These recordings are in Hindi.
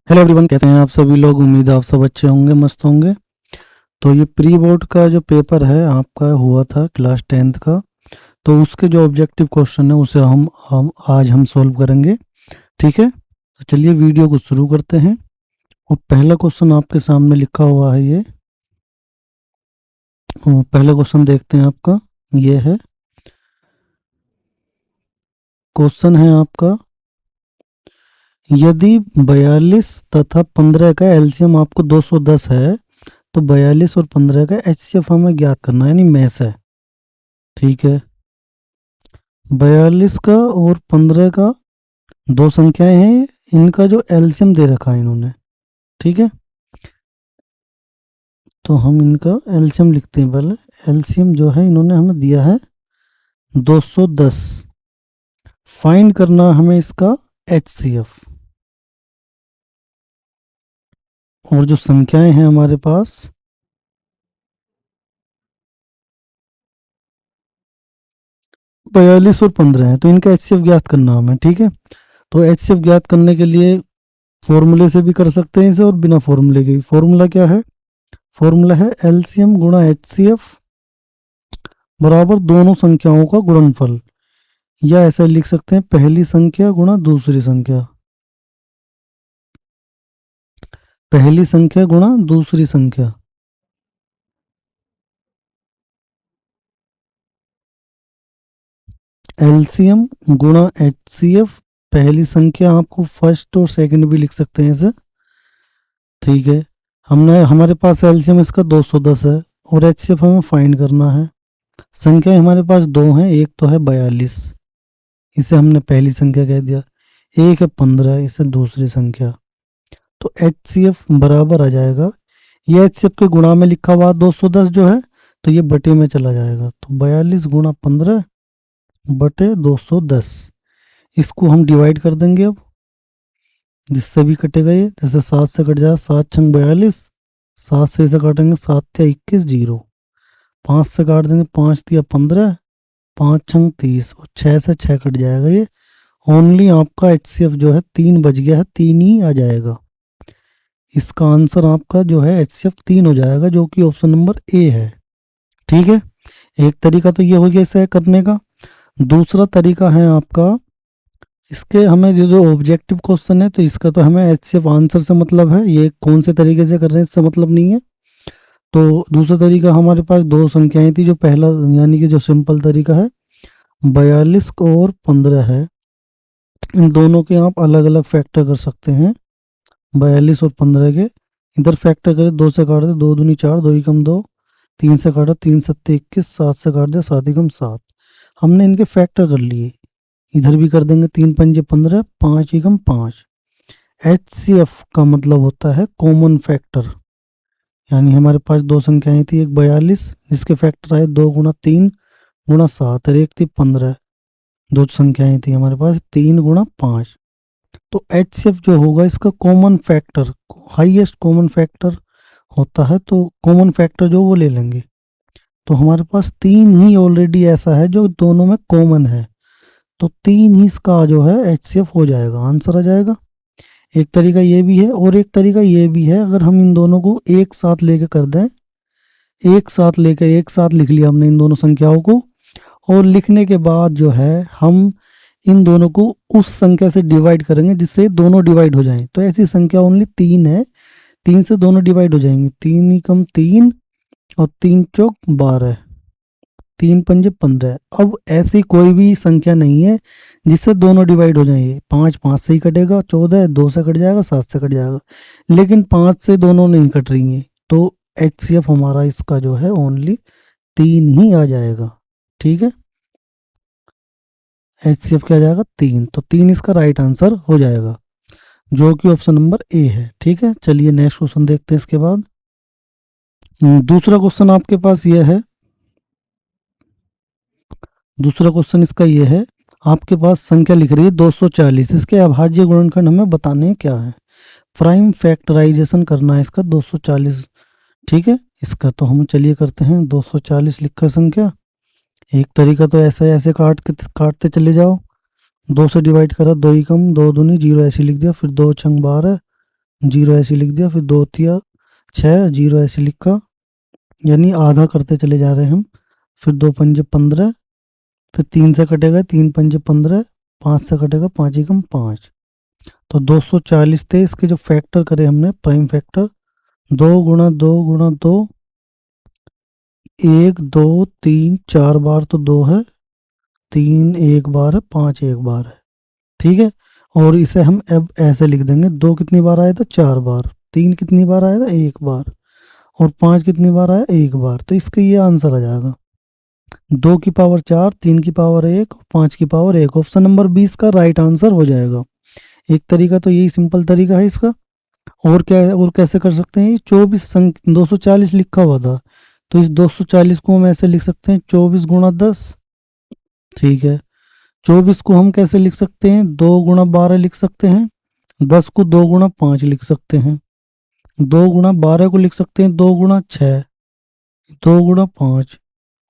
हेलो एवरीवन, कैसे हैं आप सभी लोग। उम्मीद है आप सब अच्छे होंगे, मस्त होंगे। तो ये प्री बोर्ड का जो पेपर है आपका हुआ था क्लास 10th का, तो उसके जो ऑब्जेक्टिव क्वेश्चन है उसे हम आज हम सॉल्व करेंगे। ठीक है, तो चलिए वीडियो को शुरू करते हैं। और पहला क्वेश्चन आपके सामने लिखा हुआ है ये। पहला क्वेश्चन देखते हैं आपका। ये है क्वेश्चन है आपका, यदि 42 तथा 15 का एलसीएम आपको 210 है तो 42 और 15 का एचसीएफ हमें ज्ञात करना है, यानी मैथ है। ठीक है, 42 का और 15 का दो संख्याएं हैं, इनका जो एलसीएम दे रखा है इन्होंने। ठीक है, तो हम इनका एलसीएम लिखते हैं। पहले एलसीएम जो है इन्होंने हमें दिया है 210। फाइंड करना है हमें इसका एचसीएफ। और जो संख्याएं हैं हमारे पास 42 और 15 है, तो इनका एचसीएफ ज्ञात करना हमें। ठीक है, तो एचसीएफ ज्ञात करने के लिए फॉर्मूले से भी कर सकते हैं इसे और बिना फॉर्मूले के। फॉर्मूला क्या है? फॉर्मूला है एलसीएम गुणा एचसीएफ बराबर दोनों संख्याओं का गुणनफल, या ऐसा लिख सकते हैं पहली संख्या गुणा दूसरी संख्या। पहली संख्या गुणा दूसरी संख्या। एलसीएम गुणा एचसीएफ। पहली संख्या आपको फर्स्ट और सेकंड भी लिख सकते हैं इसे। ठीक है, हमने हमारे पास एलसीएम इसका 210 है और एचसीएफ हमें फाइंड करना है। संख्या हमारे पास दो हैं, एक तो है 42, इसे हमने पहली संख्या कह दिया। एक है 15, इसे दूसरी संख्या। तो एचसीएफ बराबर आ जाएगा, ये एचसीएफ के गुणा में लिखा हुआ 210 जो है, तो ये बटे में चला जाएगा। तो 42 गुणा 15 बटे 210। इसको हम डिवाइड कर देंगे अब, जिससे भी कटेगा ये। जैसे 7 से कट जाएगा, 7 छंग 42, 7 से इसे काटेंगे 7 या 21 जीरो, 5 से काट देंगे 5 या 15, 5 छंग 30 और 6 से 6 कट जाएगा ये। ओनली आपका एचसीएफ जो है 3 बच गया है, 3 ही आ जाएगा। इसका आंसर आपका जो है एचसीएफ 3 हो जाएगा, जो कि ऑप्शन नंबर ए है। ठीक है, एक तरीका तो ये हो गया इसे करने का। दूसरा तरीका है आपका, इसके हमें जो ऑब्जेक्टिव क्वेश्चन है तो इसका तो हमें एचसीएफ आंसर से मतलब है, ये कौन से तरीके से कर रहे हैं इससे मतलब नहीं है। तो दूसरा तरीका, हमारे पास दो संख्याएं थी, जो पहला यानी कि जो सिंपल तरीका है 42 और 15 है, इन दोनों के आप अलग अलग फैक्टर कर सकते हैं। 42 और 15 के इधर फैक्टर करें, 2 से काट दे 2 दूनी 4, 2 ही कम 2, 3 से काटा 3 सत्ते 21, 7 से काट दिया 7 ही कम 7। हमने इनके फैक्टर कर लिए, इधर भी कर देंगे 3 पंजे 15, 5 ही कम 5। एचसीएफ का मतलब होता है कॉमन फैक्टर, यानी हमारे पास दो संख्याएं थी, एक 42 जिसके फैक्टर आए 2 गुणा 3 गुणा 7, और एक थी 15, दो संख्याएं थी हमारे पास 3 गुणा 5। तो एचसीएफ जो होगा इसका common factor, highest common factor होता है, तो कॉमन फैक्टर जो वो ले लेंगे। तो हमारे पास 3 ही ऑलरेडी ऐसा है जो दोनों में कॉमन है, तो 3 ही इसका जो है एचसीएफ हो जाएगा, आंसर आ जाएगा। एक तरीका ये भी है और एक तरीका ये भी है, अगर हम इन दोनों को एक साथ लेके कर दें, एक साथ लेकर एक साथ लिख लिया हमने इन दोनों संख्याओं को, और लिखने के बाद जो है हम इन दोनों को उस संख्या से डिवाइड करेंगे जिससे दोनों डिवाइड हो जाएं। तो ऐसी संख्या ओनली 3 है, 3 से दोनों डिवाइड हो जाएंगे, 3 ही कम 3 और 3 चौक 12, 3 पंजे 15। अब ऐसी कोई भी संख्या नहीं है जिससे दोनों डिवाइड हो जाएंगे। 5 5 से ही कटेगा, 14 2 से कट जाएगा, 7 से कट जाएगा, लेकिन 5 से दोनों नहीं कट रही हैं, तो एचसीएफ हमारा इसका जो है ओनली 3 ही आ जाएगा। ठीक है, एचसीएफ क्या आ जाएगा 3, तो 3 इसका राइट आंसर हो जाएगा, जो कि ऑप्शन नंबर ए है। ठीक है, चलिए नेक्स्ट क्वेश्चन देखते हैं इसके बाद। दूसरा क्वेश्चन आपके पास ये है, दूसरा क्वेश्चन इसका ये है, आपके पास संख्या लिख रही है 240, इसके अभाज्य गुणनखंड हमें बताने हैं क्या है। प्राइम फैक्टराइजेशन करना है इसका 240। ठीक है, इसका तो हम चलिए करते हैं। 240 लिखकर संख्या, एक तरीका तो ऐसा है, ऐसे काटते चले जाओ, 2 से डिवाइड करा 2 ही कम 2 दूनी जीरो, ऐसे लिख दिया, फिर 2 छंग 12, जीरो ऐसे लिख दिया, फिर 2 तिया 6, जीरो ऐसे लिखा, यानी आधा करते चले जा रहे हैं हम। फिर 2 पंजे 15, फिर 3 से कटेगा 3 पंजे 15, 5 से कटेगा 5 एकम 5। तो 240 थे, इसके जो फैक्टर करे हमने प्राइम फैक्टर, 2 गुणा 2 गुणा 2, 1 2 3 4 बार तो 2 है, 3 एक बार है, 5 एक बार है। ठीक है, और इसे हम अब ऐसे लिख देंगे, 2 कितनी बार आया था 4 बार, 3 कितनी बार आया था 1 बार, और 5 कितनी बार आया 1 बार। तो इसका ये आंसर आ जाएगा 2 की पावर 4, 3 की पावर 1, 5 की पावर 1। ऑप्शन नंबर 20 का राइट आंसर हो जाएगा। एक तरीका तो यही सिंपल तरीका है इसका। और क्या है, और कैसे कर सकते हैं, ये 24 संख्या 240 लिखा हुआ था, तो इस 240 को हम ऐसे लिख सकते हैं 24 गुणा 10। ठीक है, 24 को हम कैसे लिख सकते हैं, 2 गुणा 12 लिख सकते हैं, 10 को 2 गुणा 5 लिख सकते हैं, 2 गुणा 12 को लिख सकते हैं 2 गुणा 6, 2 गुणा 5,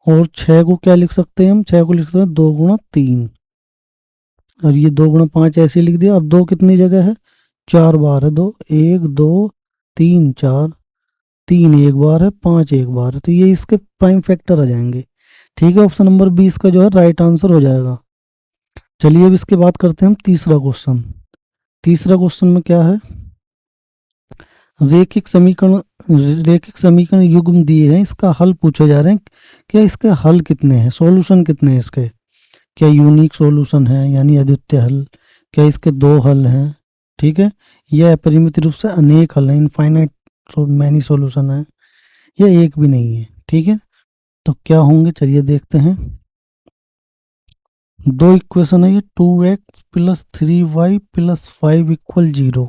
और 6 को क्या लिख सकते हैं हम, 6 को लिख सकते हैं 2 गुणा 3। और ये 2 गुणा 5 ऐसे लिख दिया। अब 2 कितनी जगह है, 4 बार है, 2 1 2 3 4, 3 एक बार है, 5 एक बार है, तो ये इसके प्राइम फैक्टर आ जाएंगे। ठीक है, ऑप्शन नंबर 20 का जो है राइट आंसर हो जाएगा। चलिए अब इसके बाद करते हैं हम तीसरा क्वेश्चन। तीसरा क्वेश्चन में क्या है, रेखिक समीकरण, रेखिक समीकरण युग्म दिए हैं, इसका हल पूछे जा रहे हैं। क्या इसके हल कितने हैं, सॉल्यूशन कितने हैं इसके, क्या यूनिक सॉल्यूशन है यानी अद्वितीय हल, क्या इसके 2 हल हैं, ठीक है, यह अपरिमित रूप से अनेक हल हैं, इनफाइनाइट मैनी सॉल्यूशन है, या एक भी नहीं है। ठीक है, तो क्या होंगे चलिए देखते हैं। दो इक्वेशन है ये, 2x + 3y + 5 = 0,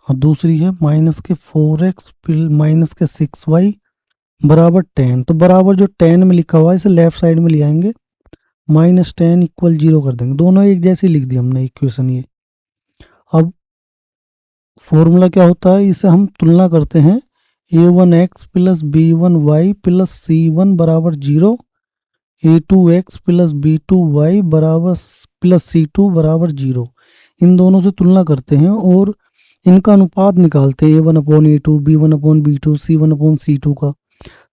और दूसरी है -4x -6y बराबर 10। तो बराबर जो 10 में लिखा हुआ है इसे लेफ्ट साइड में ले आएंगे, -10 = 0 कर देंगे, दोनों एक जैसे लिख दिया हमने इक्वेशन ये। अब फॉर्मूला क्या होता है, इसे हम तुलना करते हैं, a1x + b1y + c1 बराबर 0, a2x + b2y बराबर +c2 बराबर 0। इन दोनों से तुलना करते हैं और इनका अनुपात निकालते हैं, a1/a2, b1/b2, c1/c2 का।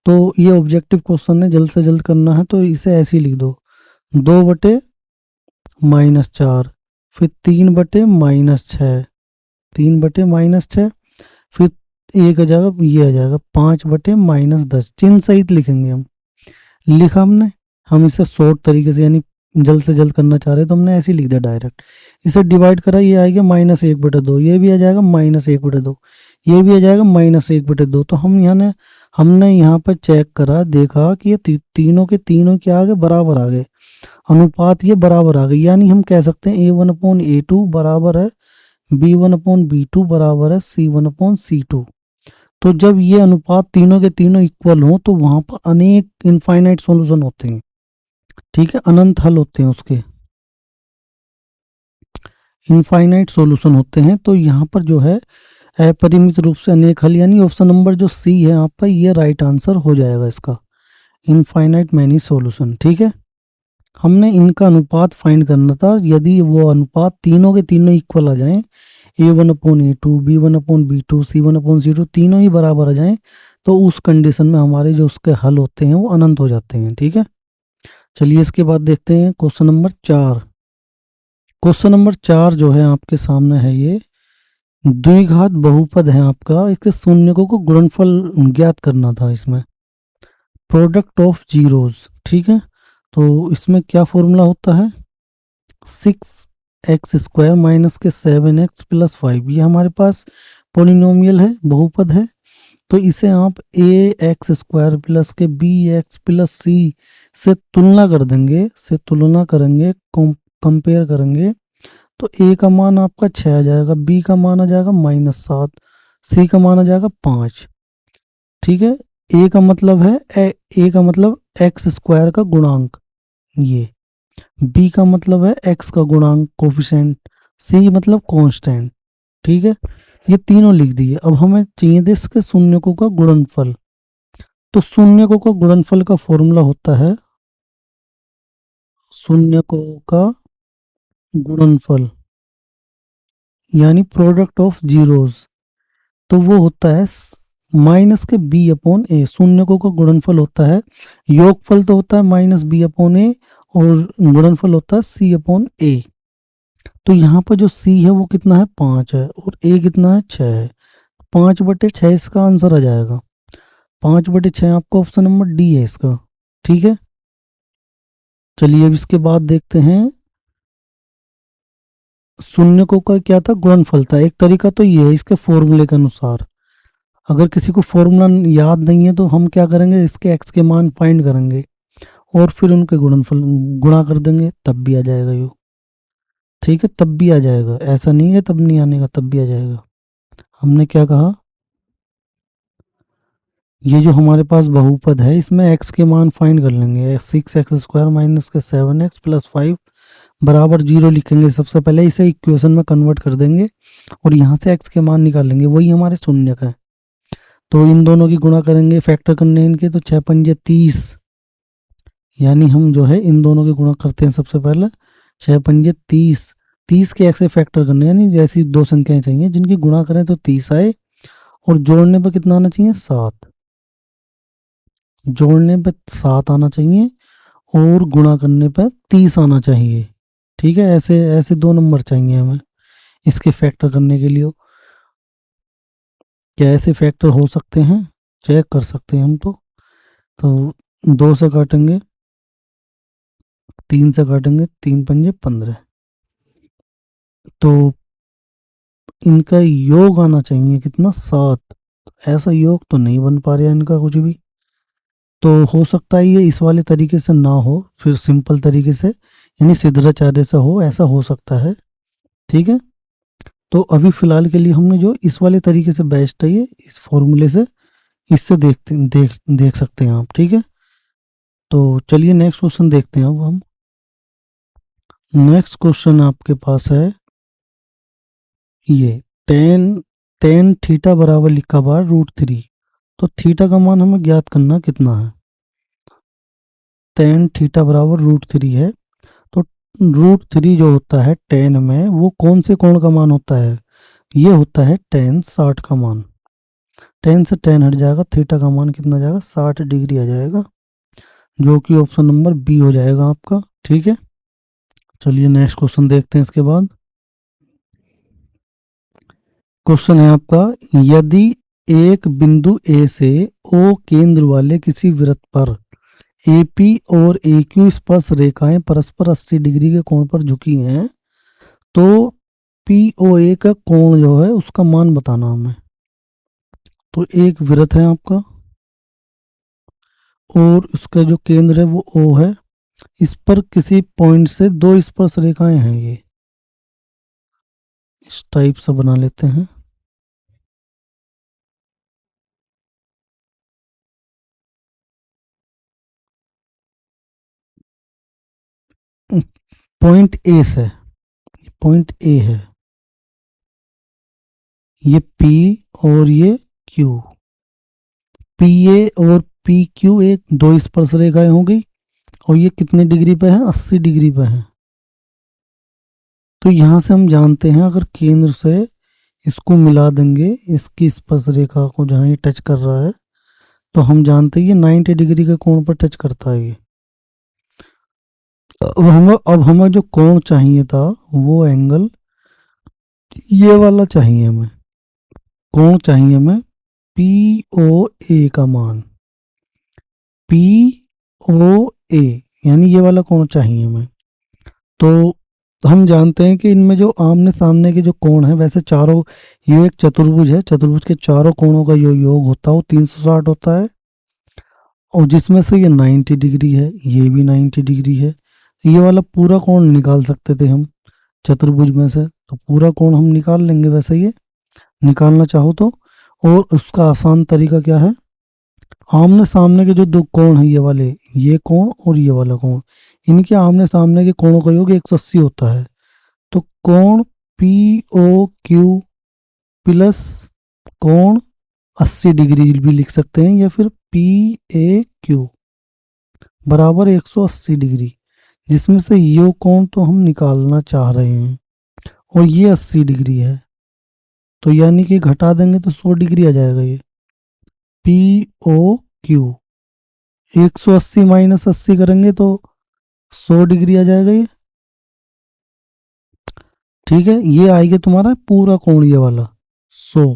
तो ये ऑब्जेक्टिव क्वेश्चन है, जल्द से जल्द करना है, तो इसे ऐसे ही लिख दो, 2/-4, फिर 3/-6, 3/-6, फिर एक आ जाएगा, ये आ जाएगा 5/-10, चिन्ह सहित लिखेंगे हम। लिखा हमने, हम इसे शॉर्ट तरीके से यानी जल्द से जल्द करना चाह रहे हैं तो हमने ऐसे ही लिख दिया डायरेक्ट। इसे डिवाइड करा, ये आएगा -1/2, ये भी आ जाएगा -1/2, ये भी आ जाएगा -1/2। तो हमने यहाँ पर चेक करा, देखा कि ये तीनों के तीनों क्या आ गए, बराबर आ गए, अनुपात ये बराबर आ गए, यानी हम कह सकते हैं a1/a2 बराबर है b1/b2 बराबर है c1/c2। तो जब ये अनुपात तीनों के तीनों इक्वल हो तो वहां पर अनेक इनफाइनाइट सॉल्यूशन होते हैं। ठीक है, अनंत हल होते हैं उसके, इनफाइनाइट सॉल्यूशन होते हैं। तो यहाँ पर जो है अपरिमित रूप से अनेक हल, यानी ऑप्शन नंबर जो सी है यहाँ पर, ये राइट आंसर हो जाएगा इसका, इनफाइनाइट मैनी सॉल्यूशन। ठीक है, हमने इनका अनुपात फाइंड करना था, यदि वो अनुपात तीनों के तीनों इक्वल आ जाएं, a1/a2, b1/b2, c1/c2 तीनों ही बराबर आ जाएं, तो उस कंडीशन में हमारे जो उसके हल होते हैं वो अनंत हो जाते हैं। ठीक है, चलिए इसके बाद देखते हैं क्वेश्चन नंबर 4। क्वेश्चन नंबर 4 जो है आपके सामने है, ये द्विघात बहुपद है आपका, इसके शून्यकों को गुणनफल ज्ञात करना था इसमें, प्रोडक्ट ऑफ जीरोस। ठीक है, तो इसमें क्या फॉर्मूला होता है, 6x² - 7x + 5, ये हमारे पास पोलिनोमियल है, बहुपद है। तो इसे आप ax² + bx + c से तुलना कर देंगे, से तुलना करेंगे, कंपेयर करेंगे, तो a का मान आपका 6 आ जाएगा, b का मान आ जाएगा -7, c का मान आ जाएगा 5। ठीक है, a का मतलब है a का मतलब x² का गुणांक, ये b का मतलब है x का गुणांक कोफिशिएंट, c मतलब कांस्टेंट। ठीक है, ये तीनों लिख दिए। अब हमें चाहिए थे इसके शून्यकों का गुणनफल। तो शून्यकों का गुणनफल का फॉर्मूला होता है, शून्यकों का गुणनफल यानी प्रोडक्ट ऑफ जीरोस, तो वो होता है माइनस के बी अपॉन ए। शून्यकों का गुणनफल होता है, योगफल तो होता है माइनस बी अपॉन ए, और गुणनफल होता है सी अपॉन ए। तो यहाँ पर जो सी है वो कितना है, 5 है, और ए कितना है, 6 है। 5/6 इसका आंसर आ जाएगा। 5/6 आपका ऑप्शन नंबर डी है इसका। ठीक है, चलिए अब इसके बाद देखते हैं शून्यकों का क्या था, गुणनफल था। एक तरीका तो ये है इसके फॉर्मूले के अनुसार। अगर किसी को फॉर्मूला याद नहीं है तो हम क्या करेंगे, इसके एक्स के मान फाइंड करेंगे और फिर उनके गुणनफल गुणा कर देंगे, तब भी आ जाएगा ये। ठीक है, तब भी आ जाएगा, ऐसा नहीं है तब नहीं आने का, तब भी आ जाएगा। हमने क्या कहा, ये जो हमारे पास बहुपद है इसमें एक्स के मान फाइंड कर लेंगे। 6x² माइनस के 7x प्लस 5 बराबर 0 लिखेंगे। सबसे पहले इसे इक्वेशन में कन्वर्ट कर देंगे और यहाँ से x के मान निकालेंगे, वही हमारे शून्यक है। तो इन दोनों की गुणा करेंगे, फैक्टर करने इनके, तो 6×5 = 30। यानी हम जो है इन दोनों की गुणा करते हैं सबसे पहले। 6×5 = 30। 30 के x से फैक्टर करने, यानी जैसी दो संख्याएं चाहिए जिनकी गुणा करें तो 30 आए, और जोड़ने पर कितना आना चाहिए, 7। जोड़ने पे 7 आना चाहिए और गुणा करने पे 30 आना चाहिए। ठीक है, ऐसे ऐसे दो नंबर चाहिए हमें इसके फैक्टर करने के लिए। क्या ऐसे फैक्टर हो सकते हैं, चेक कर सकते हैं हम तो 2 से काटेंगे, 3 से काटेंगे, 3×5 = 15। तो इनका योग आना चाहिए कितना, 7। ऐसा योग तो नहीं बन पा रहा इनका कुछ भी। तो हो सकता है ये इस वाले तरीके से ना हो, फिर सिंपल तरीके से यानी सिद्धाचार्य से हो, ऐसा हो सकता है। ठीक है, तो अभी फिलहाल के लिए हमने जो इस वाले तरीके से बेस्ट है ये, इस फॉर्मूले से, इससे देख सकते हैं आप। ठीक है, तो चलिए नेक्स्ट क्वेश्चन देखते हैं। अब हम नेक्स्ट क्वेश्चन आपके पास है ये, टेन थीटा बराबर लिखा हुआ है √3। तो थीटा का मान हमें ज्ञात करना कितना है। टेन थीटा बराबर √3 है, तो √3 जो होता है टेन में, वो कौन से कोण का मान होता है, ये होता है टेन 60 का मान। टेन से टेन हट जाएगा, थीटा का मान कितना आ जाएगा, 60 डिग्री आ जाएगा, जो कि ऑप्शन नंबर बी हो जाएगा आपका। ठीक है, चलिए नेक्स्ट क्वेश्चन देखते हैं इसके बाद। क्वेश्चन है आपका, यदि एक बिंदु ए से ओ केंद्र वाले किसी वृत्त पर AP और AQ स्पर्श रेखाएं परस्पर 80 डिग्री के कोण पर झुकी हैं, तो POA का कोण जो है उसका मान बताना हमें। तो एक वृत्त है आपका और उसका जो केंद्र है वो O है। इस पर किसी पॉइंट से दो स्पर्श रेखाएं हैं, ये इस टाइप से बना लेते हैं। पॉइंट ए से, पॉइंट ए है, ये P और ये Q। PA और PQ एक दो स्पर्श रेखाएं हो गई, और ये कितने डिग्री पे है, 80 डिग्री पे है। तो यहाँ से हम जानते हैं, अगर केंद्र से इसको मिला देंगे, इसकी स्पर्श रेखा को जहाँ ये टच कर रहा है, तो हम जानते हैं ये 90 डिग्री के कोण पर टच करता है ये। अब हमें जो कोण चाहिए था वो एंगल ये वाला चाहिए हमें। कोण चाहिए हमें POA का मान, POA यानी ये वाला कोण चाहिए हमें। तो हम जानते हैं कि इनमें जो आमने सामने के जो कोण है, वैसे चारों, ये एक चतुर्भुज है, चतुर्भुज के चारों कोणों का जो योग होता है वो 360 होता है, और जिसमें से ये 90 डिग्री है, ये भी 90 डिग्री है। ये वाला पूरा कोण निकाल सकते थे हम चतुर्भुज में से, तो पूरा कोण हम निकाल लेंगे वैसे ये निकालना चाहो तो। और उसका आसान तरीका क्या है, आमने सामने के जो दो कोण हैं, ये वाले, ये कोण और ये वाला कोण, इनके आमने सामने के कोणों का योग 180 होता है। तो कोण POQ प्लस कोण 80 डिग्री भी लिख सकते हैं, या फिर PAQ बराबर 180 डिग्री, जिसमें से ये कोण तो हम निकालना चाह रहे हैं और ये 80 डिग्री है। तो यानी कि घटा देंगे तो 100 डिग्री आ जाएगा ये। पी ओ क्यू, 180 माइनस 80 करेंगे तो 100 डिग्री आ जाएगा ये। ठीक है, ये आ गया तुम्हारा पूरा कोण ये वाला 100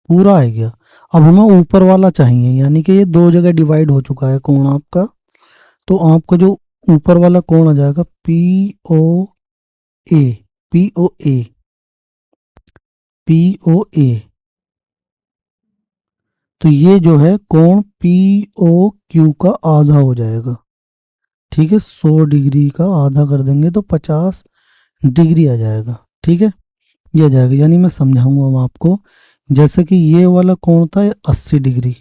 पूरा आ गया। अब हमें ऊपर वाला चाहिए, यानी कि ये दो जगह डिवाइड हो चुका है कोण आपका। तो आपका जो ऊपर वाला कोण आ जाएगा पी ओ ए, पी ओ ए, पी ओ ए। तो ये जो है कोण पी ओ क्यू का आधा हो जाएगा। ठीक है, 100 डिग्री का आधा कर देंगे तो 50 डिग्री आ जाएगा। ठीक है, ये आ जाएगा, यानी मैं समझाऊंगा हम आपको। जैसे कि ये वाला कोण था 80 डिग्री,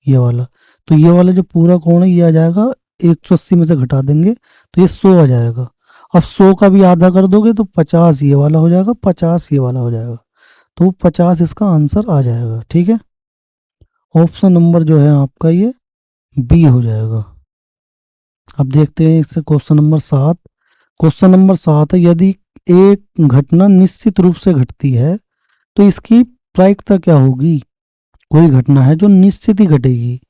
ये वाला, तो ये वाला जो पूरा कोण है ये आ जाएगा 180 में से घटा देंगे तो ये 100 आ जाएगा। अब 100 का भी आधा कर दोगे तो 50 ये वाला हो जाएगा, 50 ये वाला हो जाएगा, तो 50 इसका आंसर आ जाएगा। ठीक है, ऑप्शन नंबर जो है आपका ये बी हो जाएगा। अब देखते हैं इससे क्वेश्चन नंबर 7। क्वेश्चन नंबर 7 है, यदि एक घटना निश्चित रूप से घटती है तो इसकी प्रायिकता क्या होगी। कोई घटना है जो निश्चित ही घटेगी,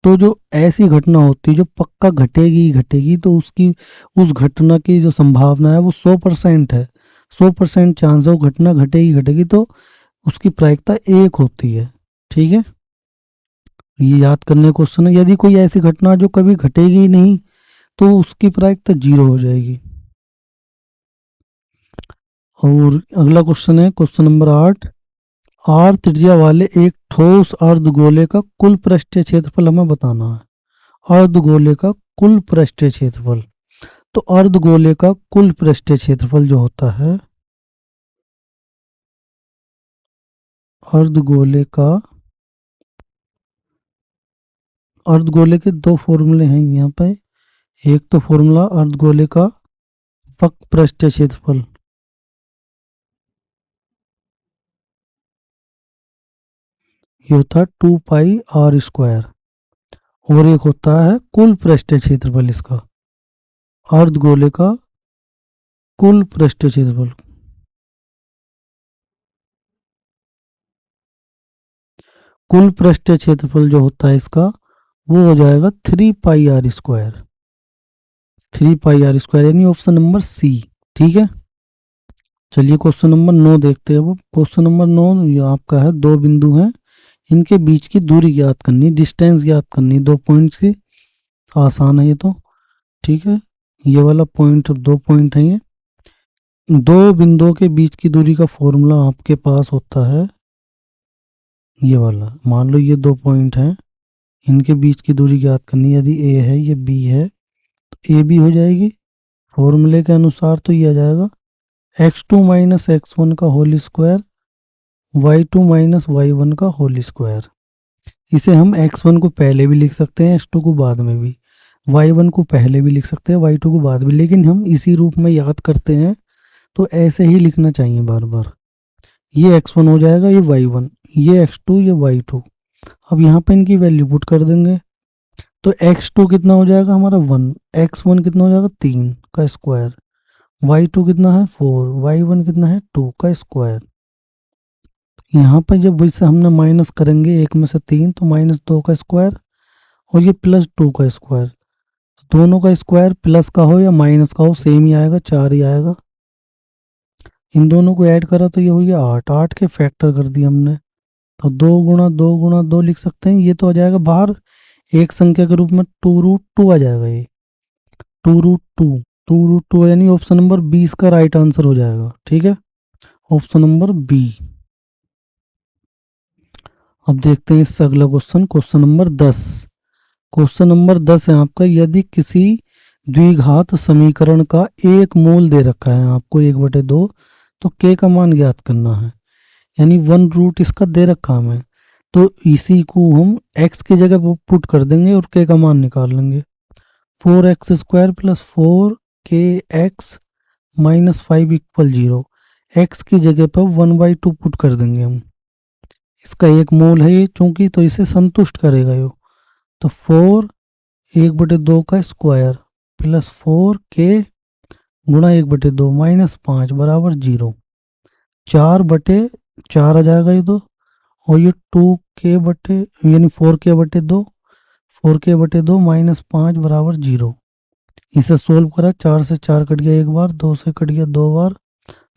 तो जो ऐसी घटना होती है जो पक्का घटेगी ही घटेगी, तो उसकी उस घटना की जो संभावना है वो 100% है। 100% चांस है वो घटना घटेगी घटेगी, तो उसकी प्रायिकता 1 होती है। ठीक है, ये याद करने का क्वेश्चन है। यदि कोई ऐसी घटना जो कभी घटेगी ही नहीं तो उसकी प्रायिकता 0 हो जाएगी। और अगला क्वेश्चन है क्वेश्चन नंबर 8। आर त्रिज्या वाले एक ठोस अर्धगोले का कुल पृष्ठीय क्षेत्रफल हमें बताना है। अर्धगोले का कुल पृष्ठीय क्षेत्रफल, तो अर्धगोले का कुल पृष्ठीय क्षेत्रफल जो होता है, अर्धगोले का, अर्धगोले के दो फॉर्मूले हैं यहाँ पे। एक तो फॉर्मूला अर्धगोले का वक्र पृष्ठीय क्षेत्रफल, ये होता है 2πr²। और एक होता है कुल पृष्ठीय क्षेत्रफल इसका, अर्धगोले का कुल पृष्ठीय क्षेत्रफल, कुल पृष्ठीय क्षेत्रफल जो होता है इसका वो हो जाएगा 3πr²। 3πr², यानी ऑप्शन नंबर सी। ठीक है, चलिए क्वेश्चन नंबर 9 देखते हैं। वो क्वेश्चन नंबर 9 ये आपका है, दो बिंदु हैं, इनके बीच की दूरी ज्ञात करनी, डिस्टेंस ज्ञात करनी, 2 पॉइंट्स की। आसान है ये तो। ठीक है, ये वाला पॉइंट, 2 पॉइंट है ये। दो बिंदुओं के बीच की दूरी का फॉर्मूला आपके पास होता है ये वाला। मान लो ये 2 पॉइंट हैं, इनके बीच की दूरी ज्ञात करनी, यदि ए है ये बी है तो ए बी हो जाएगी फॉर्मूले के अनुसार। तो ये आ जाएगा x2 माइनस x1 का whole square, y2 minus y1 का होल स्क्वायर। इसे हम x1 को पहले भी लिख सकते हैं, x2 को बाद में भी, y1 को पहले भी लिख सकते हैं, y2 को बाद में, लेकिन हम इसी रूप में याद करते हैं तो ऐसे ही लिखना चाहिए बार बार। ये x1 हो जाएगा, ये y1, ये x2, ये y2। अब यहाँ पर इनकी वैल्यू पुट कर देंगे तो x2 कितना हो जाएगा हमारा 1, x1 कितना हो जाएगा 3 का स्क्वायर, y2 कितना है 4, y1 कितना है 2 का स्क्वायर। यहाँ पर जब वैसे हमने माइनस करेंगे एक में से 3 तो -2 का स्क्वायर, और ये +2 का स्क्वायर। तो दोनों का स्क्वायर प्लस का हो या माइनस का हो सेम ही आएगा, 4 ही आएगा। इन दोनों को ऐड करा तो ये हो गया 8, 8 के फैक्टर कर दिए हमने, तो 2 गुणा 2 गुणा 2 लिख सकते हैं। ये तो आ जाएगा बाहर एक संख्या के रूप में 2√2 आ जाएगा, ये 2√2, 2√2, यानी ऑप्शन नंबर 20 का राइट आंसर हो जाएगा। ठीक है, ऑप्शन नंबर बी। अब देखते हैं इससे अगला question, question number 10। Question number 10 है आपका, यदि किसी द्विघात समीकरण का एक मूल दे रखा है आपको 1/2, तो k का मान ज्ञात करना है, यानी 1 रूट इसका दे रखा हमें, तो इसी को हम x की जगह पर पुट कर देंगे और k का मान निकाल लेंगे। 4x² + 4kx - 5 = 0। x की जगह पर 1/2 पुट कर देंगे हम, इसका एक मूल है ये चूंकि, तो इसे संतुष्ट करेगा ये। तो 4 1/2 का स्क्वायर प्लस 4k गुणा 1/2 -5 बराबर 0। 4/2 4 आ जाएगा ये तो, और ये 2k बटे यानी 4k/2, 4k/2 -5 बराबर 0। इसे सोल्व करा, 4 से 4 कट गया एक बार, 2 से कट गया 2 बार,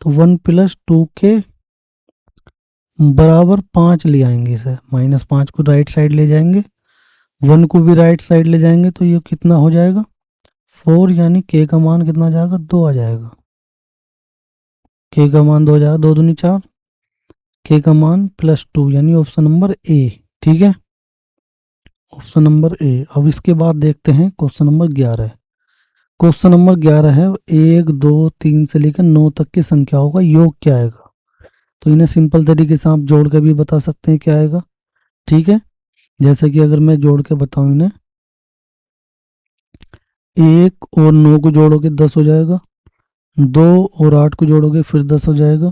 तो 1 + 2k बराबर 5 ले आएंगे। इसे -5 को राइट साइड ले जाएंगे, 1 को भी राइट साइड ले जाएंगे, तो ये कितना हो जाएगा 4, यानी k का मान कितना आ जाएगा 2 आ जाएगा। k का मान 2 आ जाएगा, 2 दूनी 4, k का मान +2, यानी ऑप्शन नंबर ए। ठीक है, ऑप्शन नंबर ए। अब इसके बाद देखते हैं क्वेश्चन नंबर 11। क्वेश्चन नंबर 11 है 1 2 3 से लेकर 9 तक की संख्याओं का योग क्या आएगा। तो इन्हें सिंपल तरीके से आप जोड़ के भी बता सकते हैं क्या आएगा। ठीक है, जैसे कि अगर मैं जोड़ के बताऊं इन्हें, 1 और 9 को जोड़ोगे 10 हो जाएगा, 2 और 8 को जोड़ोगे फिर 10 हो जाएगा,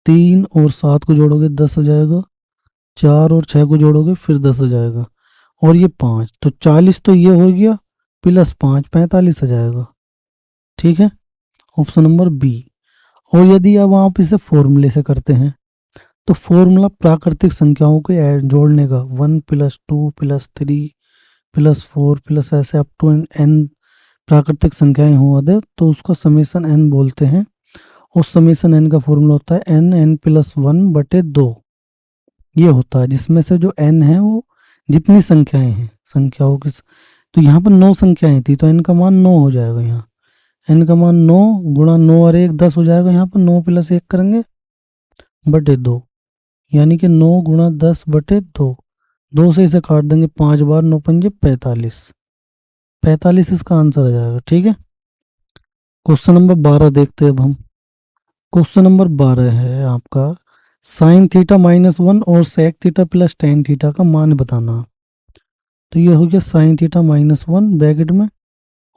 3 और 7 को जोड़ोगे 10 हो जाएगा, 4 और 6 को जोड़ोगे फिर 10 हो जाएगा, और ये 5, तो 40 तो ये हो गया, +5 45 आ जाएगा। ठीक है, ऑप्शन नंबर बी। और यदि अब आप इसे फॉर्मूले से करते हैं, तो फॉर्मूला प्राकृतिक संख्याओं के जोड़ने का 1 + 2 + 3 + 4 प्लस ऐसे अप टू n प्राकृतिक संख्याएं हुआ दे, तो उसका समेशन n बोलते हैं। और समेशन n का फॉर्मूला होता है n+1/2। ये होता है जिसमें से जो n है वो जितनी संख्याएं हैं संख्याओं की, तो यहाँ पर 9 संख्याएं थी, तो n का मान 9 हो जाएगा। यहाँ n का मान 9 गुणा 9 और 1 10 हो जाएगा। यहाँ पर 9 + 1 करेंगे बटे 2, यानी कि 9 गुणा 10/2, 2 से इसे काट देंगे 5 बार, 9 पंजे 45, 45 इसका आंसर आ जाएगा। ठीक है, क्वेश्चन नंबर 12 देखते हैं अब हम। क्वेश्चन नंबर 12 है आपका sin थीटा -1 और sec थीटा + tan थीटा का मान बताना। तो ये हो गया sin थीटा -1 ब्रैकेट में,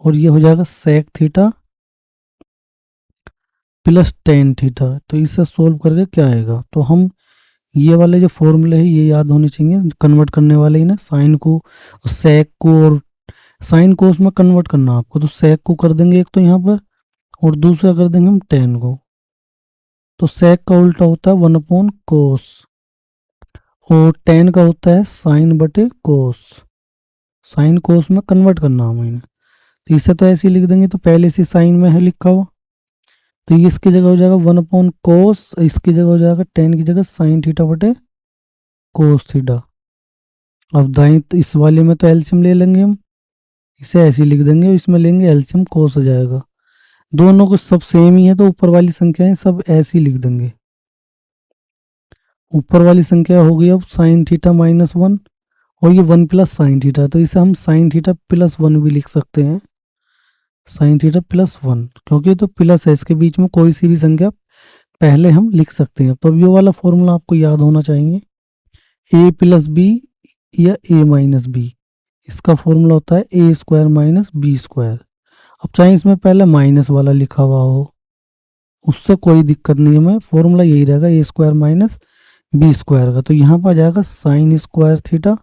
और ये हो जाएगा sec थीटा + tan थीटा। तो इसे सोल्व करके क्या आएगा, तो हम ये वाले जो फॉर्मूले हैं ये याद होने चाहिए, कन्वर्ट करने वाले ही ना, साइन को सेक को, और साइन को उसमें कन्वर्ट करना आपको, तो सेक को कर देंगे एक तो यहाँ पर, और दूसरा कर देंगे हम टेन को। तो सेक का उल्टा होता है 1/cos, और टेन का होता है sin/cos। साइन कोस में कन्वर्ट करना हमें, तो इसे तो ऐसे ही लिख देंगे, तो पहले से साइन में है लिखा हुआ, तो ये इसकी जगह हो जाएगा 1/cos, इसकी जगह हो जाएगा टेन की जगह sin थीटा/cos थीटा। अब दाएं तो इस वाले में तो एलसीएम ले लेंगे हम, इसे ऐसे ही लिख देंगे, और इसमें लेंगे एलसीएम कोस हो जाएगा। दोनों को सब सेम ही है, तो ऊपर वाली संख्याएं सब ऐसे ही लिख देंगे। ऊपर वाली संख्या हो गई अब sin थीटा -1, और ये 1 + sin थीटा, तो इसे हम sin थीटा +1 भी लिख सकते हैं, sin थीटा +1, क्योंकि तो प्लस है इसके बीच में, कोई सी भी संख्या पहले हम लिख सकते हैं। तो अब ये वाला फॉर्मूला आपको याद होना चाहिए, a + b या a - b, इसका फॉर्मूला होता है a² - b²। अब चाहे इसमें पहले माइनस वाला लिखा हुआ हो, उससे कोई दिक्कत नहीं है, हमें फॉर्मूला यही रहेगा a² - b² का। तो यहाँ पर आ जाएगा sin² थीटा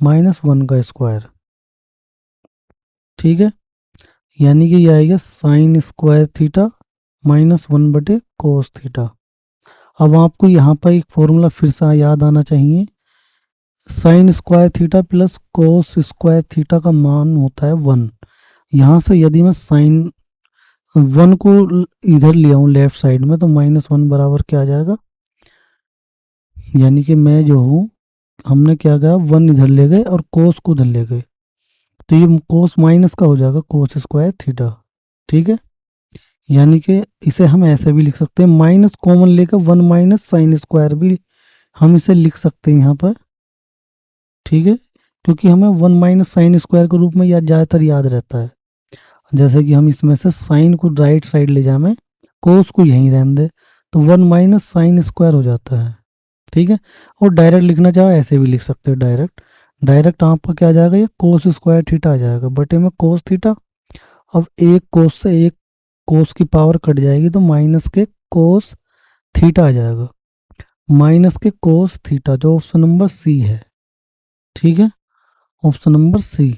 -1 का स्क्वायर। ठीक है, यानी कि ये आएगा sin² थीटा -1/cos थीटा। अब आपको यहाँ पर एक फॉर्मूला फिर से याद आना चाहिए, sin² थीटा + cos² थीटा का मान होता है 1। यहाँ से यदि मैं साइन 1 को इधर ले आऊँ लेफ्ट साइड में, तो -1 बराबर क्या आ जाएगा, यानी कि मैं जो हूँ, हमने क्या कहा 1 इधर ले गए और कोस को उधर ले गए, तो ये कोस माइनस का हो जाएगा cos² थीटा। ठीक है, यानी कि इसे हम ऐसे भी लिख सकते हैं, माइनस कॉमन लेकर 1 - sin² भी हम इसे लिख सकते हैं यहाँ पर। ठीक है, क्योंकि हमें 1 - sin² के रूप में या ज़्यादातर याद रहता है। जैसे कि हम इसमें से साइन को राइट साइड ले जाए, कोस को यहीं रहने दे, तो 1 - sin² हो जाता है। ठीक है, और डायरेक्ट लिखना चाहो ऐसे भी लिख सकते हो, डायरेक्ट डायरेक्ट आपका क्या आ जाएगा, ये cos² थीटा आ जाएगा बटे में cos थीटा। अब एक कोस से एक कोस की पावर कट जाएगी, तो माइनस के कोस थीटा आ जाएगा, माइनस के कोस थीटा, जो ऑप्शन नंबर सी है। ठीक है, option number C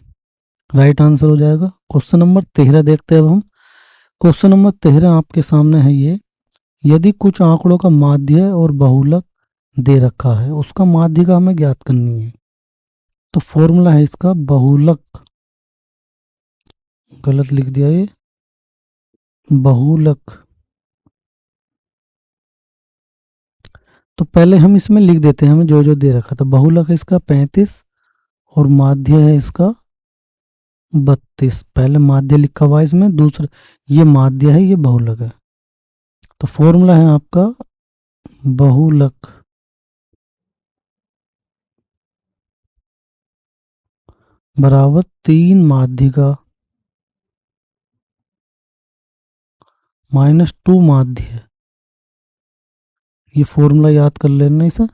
right answer हो जाएगा। क्वेश्चन नंबर 13 देखते हैं अब हम। क्वेश्चन नंबर 13 आपके सामने है ये, यदि कुछ आंकड़ों का माध्य और बहुलक दे रखा है, उसका माध्य का हमें ज्ञात करनी है। तो फॉर्मूला है इसका बहुलक, गलत लिख दिया ये, बहुलक। तो पहले हम इसमें लिख देते हैं, हमें जो जो दे रखा था। बहुलक है इसका 35 और माध्य है इसका 32। पहले माध्य लिखा हुआ है इसमें, दूसरा ये माध्य है, ये बहुलक है। तो फॉर्मूला है आपका बहुलक बराबर 3 माध्य का -2 माध्य। ये फॉर्मूला याद कर लेना इसे।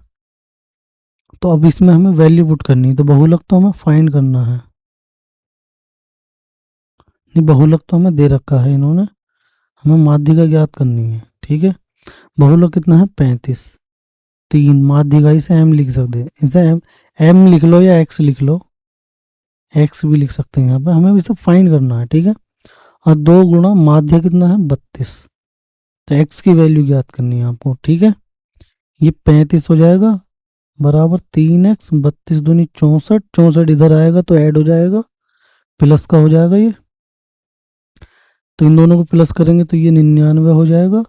तो अब इसमें हमें वैल्यू पुट करनी है। तो बहुलक तो हमें फाइंड करना है, नहीं बहुलक तो हमें दे रखा है इन्होंने, हमें माध्य का ज्ञात करनी है। ठीक है, बहुलक कितना है 35, 3 माध्य का, इसे m लिख सकते हैं, इसे m लिख लो या x लिख लो, x भी लिख सकते हैं यहाँ पे, हमें इसे फाइंड करना है। ठीक है, और 2 गुणा माध्य कितना है 32, तो x की वैल्यू ज्ञात करनी है आपको। ठीक है, ये 35 हो जाएगा बराबर 3x, 32 दूनी 64, 64 इधर आएगा तो ऐड हो जाएगा, प्लस का हो जाएगा ये। तो इन दोनों को प्लस करेंगे तो ये 99 हो जाएगा,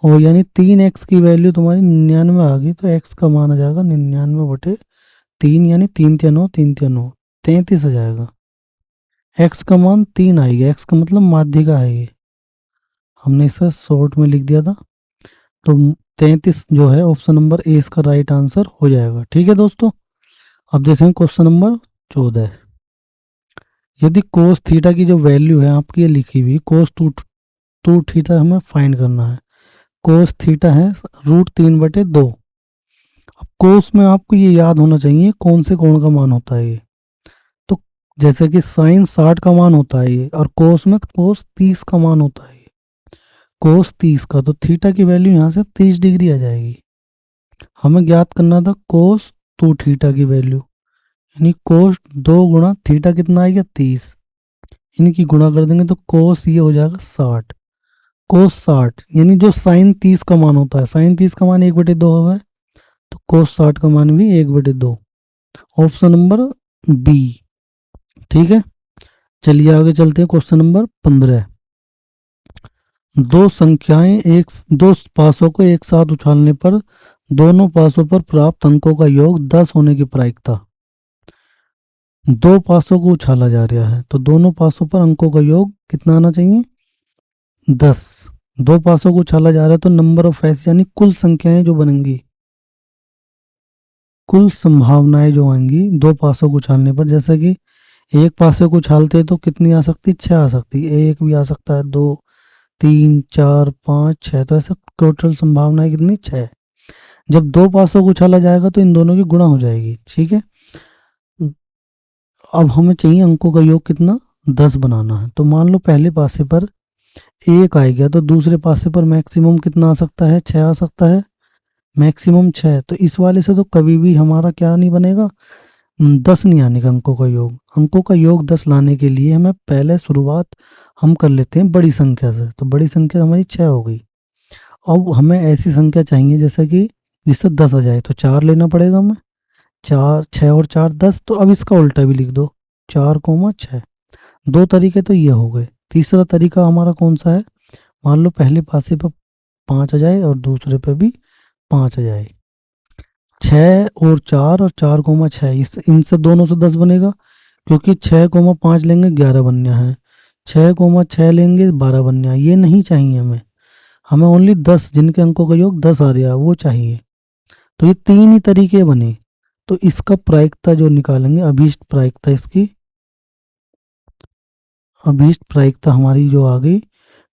और यानी 3x की वैल्यू तुम्हारी 99 आ गई। तो x का मान आ जाएगा 99/3, यानी 3×9 3×9 33 आ जाएगा। x का मान 3 आएगा, x का मतलब माध्य का है ये, हमने इसे शॉर्ट में लिख दिया था। तो 33 जो है ऑप्शन नंबर ए इसका राइट आंसर हो जाएगा। ठीक है दोस्तों, अब देखें क्वेश्चन नंबर 14। यदि कोस थीटा की जो वैल्यू है आपकी ये लिखी हुई, कोस टू थीटा हमें फाइंड करना है। कोस थीटा है √3/2। अब कोस में आपको ये याद होना चाहिए कौन से कोण का मान होता है ये। तो जैसे कि साइन 60 का मान होता है ये, और कोस में कोस 30 का मान होता है ये, कोस 30 का। तो थीटा की वैल्यू यहाँ से 30 डिग्री आ जाएगी। हमें ज्ञात करना था कोस 2 थीटा की वैल्यू, यानी कोस 2 गुणा थीटा कितना आएगा 30, इनकी गुणा कर देंगे तो कोस ये हो जाएगा 60। कोस 60 यानी जो साइन 30 का मान होता है, साइन 30 का मान 1/2 हुआ है, तो कोस 60 का मान भी 1/2, ऑप्शन नंबर बी। ठीक है, चलिए आगे चलते हैं। Question number 15। दो संख्याएं दो पासों को एक साथ उछालने पर दोनों पासों पर प्राप्त अंकों का योग 10 होने की प्रायिकता। दो पासों को उछाला जा रहा है, तो दोनों पासों पर अंकों का योग कितना आना चाहिए 10। दो पासों को उछाला जा रहा है तो नंबर ऑफ एस यानी कुल संख्याएं जो बनेंगी, कुल संभावनाएं जो आएंगी दो पासों को उछालने पर। जैसे कि एक पासे को उछालते तो कितनी आ सकती, 6 आ सकती, एक भी आ सकता है, 2 3 4 5 6, तो ऐसे टोटल संभावनाएं कितनी 6। जब दो पासों को उछाला जाएगा तो इन दोनों की गुणा हो जाएगी। ठीक है, अब हमें चाहिए अंकों का योग कितना 10 बनाना है। तो मान लो पहले पासे पर एक आ गया, तो दूसरे पासे पर मैक्सिमम कितना आ सकता है 6 आ सकता है, मैक्सिमम 6। तो इस वाले से तो कभी भी हमारा क्या नहीं बनेगा 10 नहीं आने का अंकों का योग। अंकों का योग 10 लाने के लिए हमें पहले शुरुआत हम कर लेते हैं बड़ी संख्या से। तो बड़ी संख्या हमारी 6 हो गई। अब हमें ऐसी संख्या चाहिए जैसे कि जिससे 10 आ जाए, तो 4 लेना पड़ेगा हमें। 4 6 और 4 10। तो अब इसका उल्टा भी लिख दो, 4,6। दो तरीके तो ये हो गए। तीसरा तरीका हमारा कौन सा है, मान लो पहले पासे पर 5 आ जाए और दूसरे पे भी 5 आ जाए। 6 और 4 और 4,6, इस इनसे दोनों से 10 बनेगा, क्योंकि 6,5 लेंगे 11 बनना है, 6,6 लेंगे 12 बनना है। ये नहीं चाहिए हमें, हमें ओनली 10 जिनके अंकों का योग 10 आ रहा है वो चाहिए। तो ये तीन ही तरीके बने। तो इसका प्रायिकता जो निकालेंगे, अभीष्ट प्रायिकता, इसकी अभीष्ट प्रायिकता हमारी जो आ गई,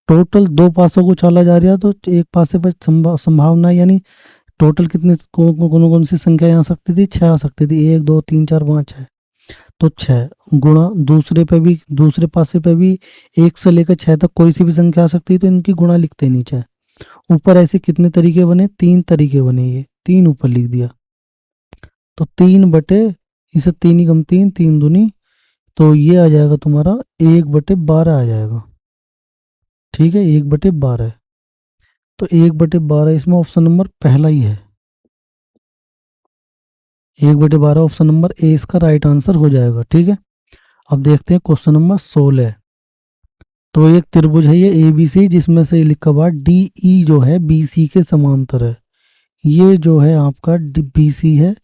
टोटल दो पासों को उछाला जा रहा है तो एक पासे पर संभावना यानी टोटल कितने कौन सी संख्या आ सकती थी, 6 आ सकती थी, 1 2 3 4 5 6। तो 6 गुणा दूसरे पे भी, दूसरे पासे पे भी 1 से लेकर 6 तक कोई सी भी संख्या आ सकती है, तो इनकी गुणा लिखते नीचे। ऊपर ऐसे कितने तरीके बने, 3 तरीके बने, ये 3 ऊपर लिख दिया। तो 3 बटे इसे 3 ही कम 3 3 दूनी, तो ये आ जाएगा तुम्हारा 1/12 आ जाएगा। ठीक है, 1/12। तो 1/12 इसमें ऑप्शन नंबर पहला ही है। 1/12 ऑप्शन नंबर ए इसका राइट आंसर हो जाएगा। ठीक है, अब देखते हैं क्वेश्चन नंबर 16। तो एक त्रिभुज है ये ए बी सी, जिसमें से लिखा हुआ डी ई जो है बी सी के समांतर है। ये जो है आपका बी सी है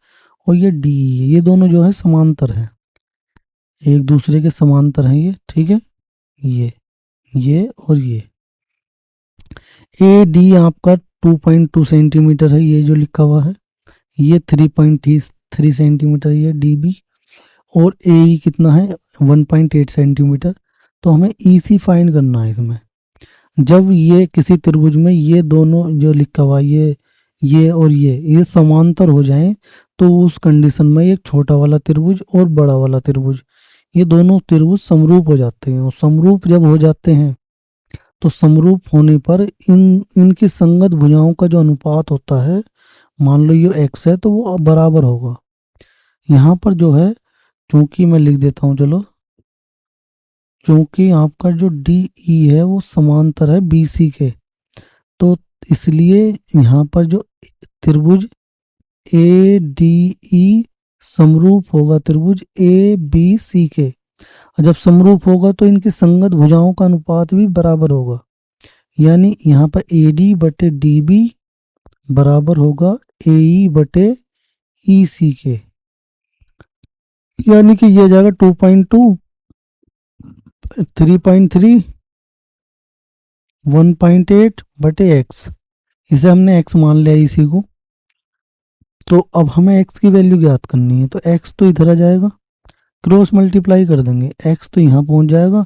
और ये डी ई है, ये दोनों जो है समांतर है, एक दूसरे के समांतर हैं ये। ठीक है, ये और ये ए डी आपका 2.2 सेंटीमीटर है, ये जो लिखा हुआ है। ये 3.3 सेंटीमीटर ये डी बी, और ए ई कितना है 1.8 सेंटीमीटर। तो हमें ई सी फाइंड करना है इसमें। जब ये किसी त्रिभुज में ये दोनों जो लिखा हुआ ये और ये समांतर हो जाएं, तो उस कंडीशन में एक छोटा वाला त्रिभुज और बड़ा वाला त्रिभुज, ये दोनों त्रिभुज समरूप हो जाते हैं। और समरूप जब हो जाते हैं तो समरूप होने पर इनकी संगत भुजाओं का जो अनुपात होता है, मान लो ये x है तो वो बराबर होगा। यहाँ पर जो है, चूंकि मैं लिख देता हूँ, चलो, क्योंकि आपका जो डी ई है वो समांतर है बी सी के, तो इसलिए यहाँ पर जो त्रिभुज ए डी ई समरूप होगा त्रिभुज ए बी सी के। और जब समरूप होगा तो इनकी संगत भुजाओं का अनुपात भी बराबर होगा। यानी यहाँ पर ए डी बटे डी बी बराबर होगा ए ई बटे ई सी के। यानी कि ये जाएगा 2.2, 3.3, 1.8 बटे एक्स। इसे हमने एक्स मान लिया इसी को। तो अब हमें एक्स की वैल्यू ज्ञात करनी है, तो एक्स तो इधर आ जाएगा, क्रॉस मल्टीप्लाई कर देंगे, एक्स तो यहाँ पहुँच जाएगा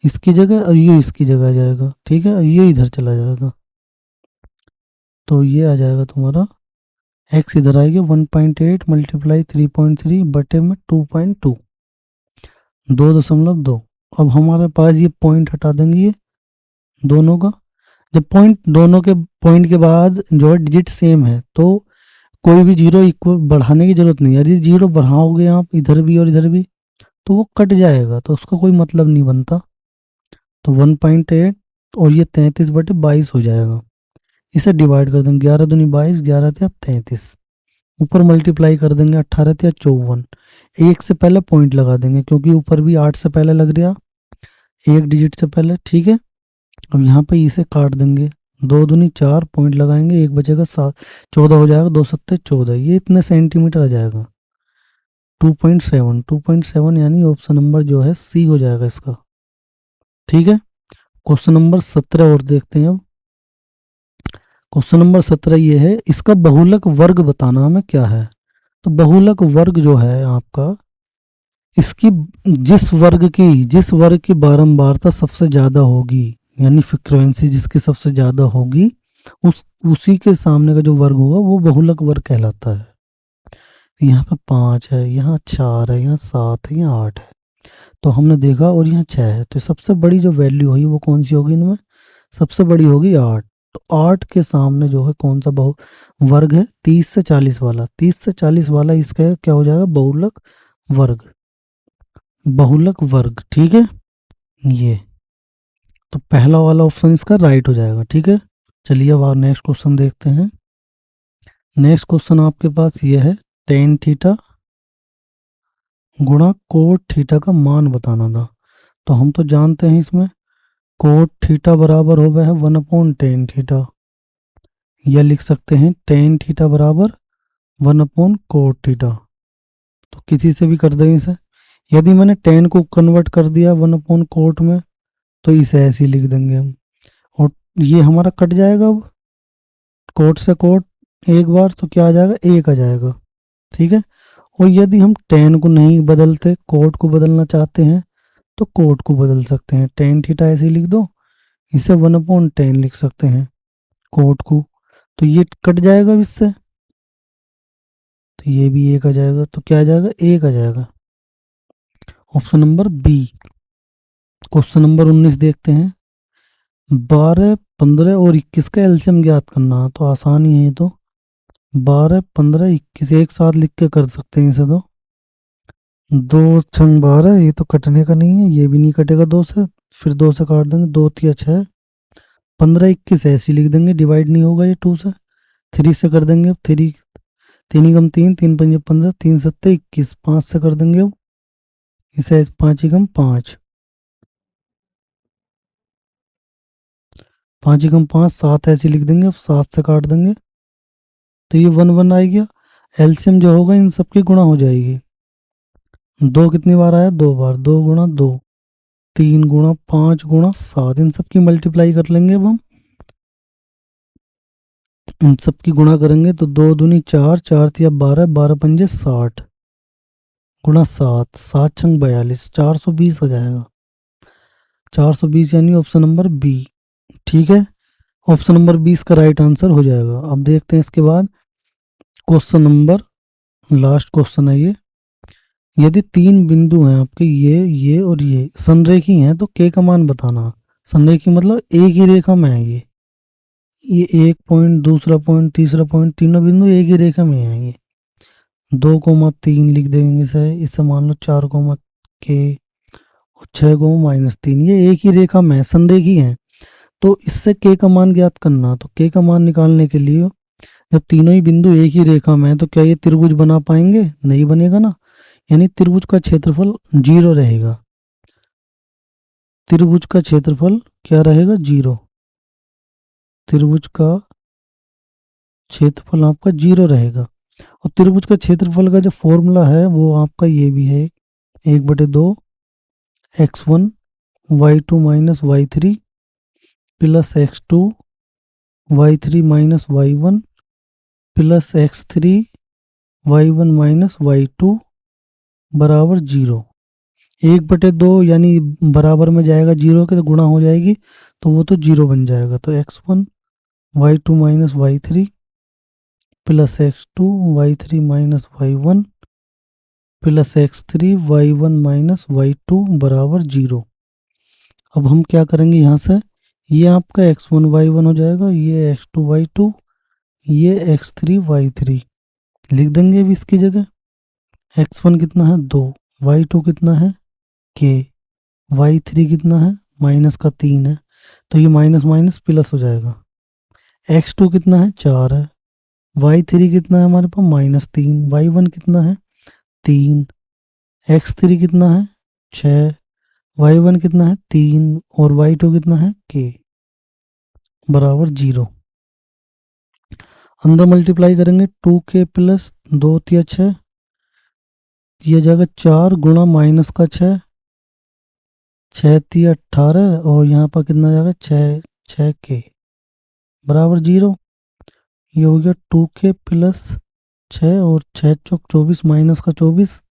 इसकी जगह, और ये इसकी जगह आ जाएगा। ठीक है, और ये इधर चला जाएगा, तो ये आ जाएगा तुम्हारा एक्स इधर आएगा 1.8 मल्टीप्लाई 3.3 बटे में 2.2, 2.2। अब हमारे पास ये पॉइंट हटा देंगे ये दोनों का। जब पॉइंट दोनों के पॉइंट के बाद जो है डिजिट सेम है, तो कोई भी जीरो इक्वल बढ़ाने की जरूरत नहीं है। यदि जीरो बढ़ाओगे आप इधर भी और इधर भी, तो वो कट जाएगा, तो उसका कोई मतलब नहीं बनता। तो 1.8 और ये 33/22 हो जाएगा। इसे डिवाइड कर देंगे, 11 दूनी 22, 11 या 33, ऊपर मल्टीप्लाई कर देंगे 18 या 54। एक से पहले पॉइंट लगा देंगे, क्योंकि ऊपर भी 8 से पहले लग रहा, एक डिजिट से पहले। ठीक है, अब यहाँ पे इसे काट देंगे, 2 दूनी 4, पॉइंट लगाएंगे, एक बचेगा 7, 14 हो जाएगा, 2 सत्ते 14, ये इतने सेंटीमीटर आ जाएगा 2.7, 2.7, यानी ऑप्शन नंबर जो है सी हो जाएगा इसका। ठीक है, क्वेश्चन नंबर 17 और देखते हैं अब। क्वेश्चन नंबर 17 ये है, इसका बहुलक वर्ग बताना हमें क्या है। तो बहुलक वर्ग जो है आपका, इसकी जिस वर्ग की बारंबारता सबसे ज्यादा होगी, यानी फ्रीक्वेंसी जिसकी सबसे ज्यादा होगी, उसी के सामने का जो वर्ग होगा वो बहुलक वर्ग कहलाता है। यहाँ पे 5 है, यहाँ 4 है, यहाँ 7 है, यहाँ 8 है, तो हमने देखा, और यहाँ 6 है, तो सबसे बड़ी जो वैल्यू होगी वो कौन सी होगी इनमें, सबसे बड़ी होगी 8। तो 8 के सामने जो है कौन सा बहु वर्ग है, 30 से 40 वाला, 30 से 40 वाला इसका क्या हो जाएगा, बहुलक वर्ग, बहुलक वर्ग। ठीक है, ये तो पहला वाला ऑप्शन इसका राइट हो जाएगा। ठीक है, चलिए अब नेक्स्ट क्वेश्चन देखते हैं। नेक्स्ट क्वेश्चन आपके पास ये है, टेन थीटा गुणा कोट थीटा का मान बताना था। तो हम तो जानते हैं इसमें कोट थीटा बराबर हो गया है 1/tan थीटा, या लिख सकते हैं tan थीटा बराबर 1/कोट थीटा। तो किसी से भी कर दें इसे। यदि मैंने tan को कन्वर्ट कर दिया 1/कोट में, तो इसे ऐसे ही लिख देंगे हम, और ये हमारा कट जाएगा। अब कोट से कोट एक बार तो क्या आ जाएगा, 1 आ जाएगा। ठीक है, और यदि हम tan को नहीं बदलते, कोट को बदलना चाहते हैं, तो कोट को बदल सकते हैं, tan थीटा ऐसे ही लिख दो, इसे 1/tan लिख सकते हैं कोट को, तो ये कट जाएगा इससे, तो ये भी 1 आ जाएगा, तो क्या आ जाएगा, 1 आ जाएगा, option number B. Question number 19 देखते हैं। 12, 15 और 21 का एलसीएम ज्ञात करना, तो आसान ही है ये तो। 12, 15, 21 एक साथ लिख के कर सकते हैं इसे। तो 2 छंग 12, ये तो कटने का नहीं है, ये भी नहीं कटेगा 2 से, फिर 2 से काट देंगे, 2 तिया 6, 15 21 ऐसे लिख देंगे, डिवाइड नहीं होगा ये 2 से। 3 से कर देंगे अब, 3 3 कम 3, 3 पंजे 15, 3 सत्ते 21, 5 से कर देंगे अब, इसे 5 कम 5, 5 कम 5 7 ऐसे लिख देंगे अब, 7 से काट देंगे तो ये 1 1 आ गया। एलसीएम जो होगा इन सब की गुणा हो जाएगी। 2 कितनी बार आया, 2 बार, 2 गुणा 2, 3 गुणा 5 गुणा 7, इन सब की मल्टीप्लाई कर लेंगे अब हम। इन सब की गुणा करेंगे तो 2 दूनी 4, 4 तिया 12, 12 पंजे 60 गुणा 7, 7 छंग 42, 420 आ जाएगा। 420 यानी ऑप्शन नंबर बी। ठीक है, ऑप्शन नंबर 20 का राइट आंसर हो जाएगा। अब देखते हैं इसके बाद क्वेश्चन नंबर, लास्ट क्वेश्चन है ये। यदि 3 बिंदु हैं आपके, ये और ये संरेखी हैं तो के का मान बताना। संरेखी मतलब एक ही रेखा में है ये एक पॉइंट, दूसरा पॉइंट, तीसरा पॉइंट, तीनों बिंदु एक ही रेखा में है ये। 2,3 लिख देंगे इसे मान लो 4, के और 6,-3, ये एक ही रेखा में संरेखी है। तो इससे के का मान ज्ञात करना। तो के का मान निकालने के लिए जब तीनों ही बिंदु एक ही रेखा में है तो क्या ये त्रिभुज बना पाएंगे, नहीं बनेगा ना। यानी त्रिभुज का क्षेत्रफल 0 रहेगा। त्रिभुज का क्षेत्रफल क्या रहेगा, 0। त्रिभुज का क्षेत्रफल आपका 0 रहेगा। और त्रिभुज का क्षेत्रफल का जो फॉर्मूला है वो आपका ये भी है, 1/2 x1 y2 minus y3 plus x2 y3 minus y1 plus x3 y1 minus y2 बराबर 0। 1/2 यानी बराबर में जाएगा 0 के तो गुणा हो जाएगी तो वो तो 0 बन जाएगा। तो x1 y2 minus y3 plus x2 y3 minus y1 plus x3 y1 minus y2 बराबर 0। अब हम क्या करेंगे, यहाँ से ये आपका x1 y1 हो जाएगा, ये x2 y2, ये x3 y3 लिख देंगे अभी इसकी जगह। x1 कितना है 2, y2 कितना है k, y3 कितना है माइनस का 3 है तो ये माइनस माइनस प्लस हो जाएगा। x2 कितना है 4 है, y3 कितना है हमारे पास -3, y1 कितना है 3, x3 कितना है 6, y1 कितना है 3 और y2 कितना है k बराबर 0। अंदर मल्टीप्लाई करेंगे 2k प्लस 2 तिया 6, ये जाएगा 4 गुणा माइनस का 6, 6 तिया 18 और यहाँ पर कितना जाएगा 6k बराबर 0। ये हो गया 2k प्लस 6 और 6 चौक 24 माइनस का 24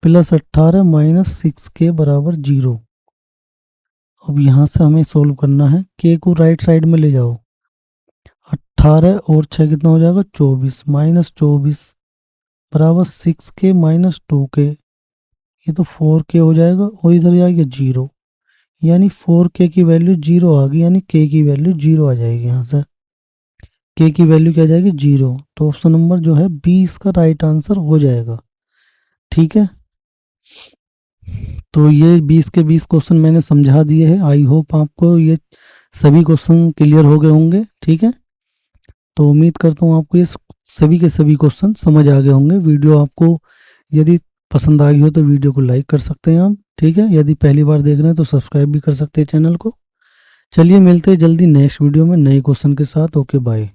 प्लस 18 माइनस 6k बराबर 0। अब यहाँ से हमें सोल्व करना है, k को राइट साइड में ले जाओ। 18 और 6 कितना हो जाएगा 24 माइनस 24 बराबर 6k माइनस 2k, ये तो 4k हो जाएगा और इधर जाएगा 0, यानी 4k की वैल्यू 0 आ गई, यानी k की वैल्यू 0 आ जाएगी। यहाँ से k की वैल्यू क्या आ जाएगी 0। तो ऑप्शन नंबर जो है 20 का राइट आंसर हो जाएगा। ठीक है, तो ये 20 के 20 क्वेश्चन मैंने समझा दिए हैं। आई होप आपको ये सभी क्वेश्चन क्लियर हो गए होंगे। ठीक है, तो उम्मीद करता हूँ आपको ये सभी के सभी क्वेश्चन समझ आ गए होंगे। वीडियो आपको यदि पसंद आ गई हो तो वीडियो को लाइक कर सकते हैं आप। ठीक है, यदि पहली बार देख रहे हैं तो सब्सक्राइब भी कर सकते हैं चैनल को। चलिए मिलते हैं जल्दी नेक्स्ट वीडियो में नए क्वेश्चन के साथ। Okay bye.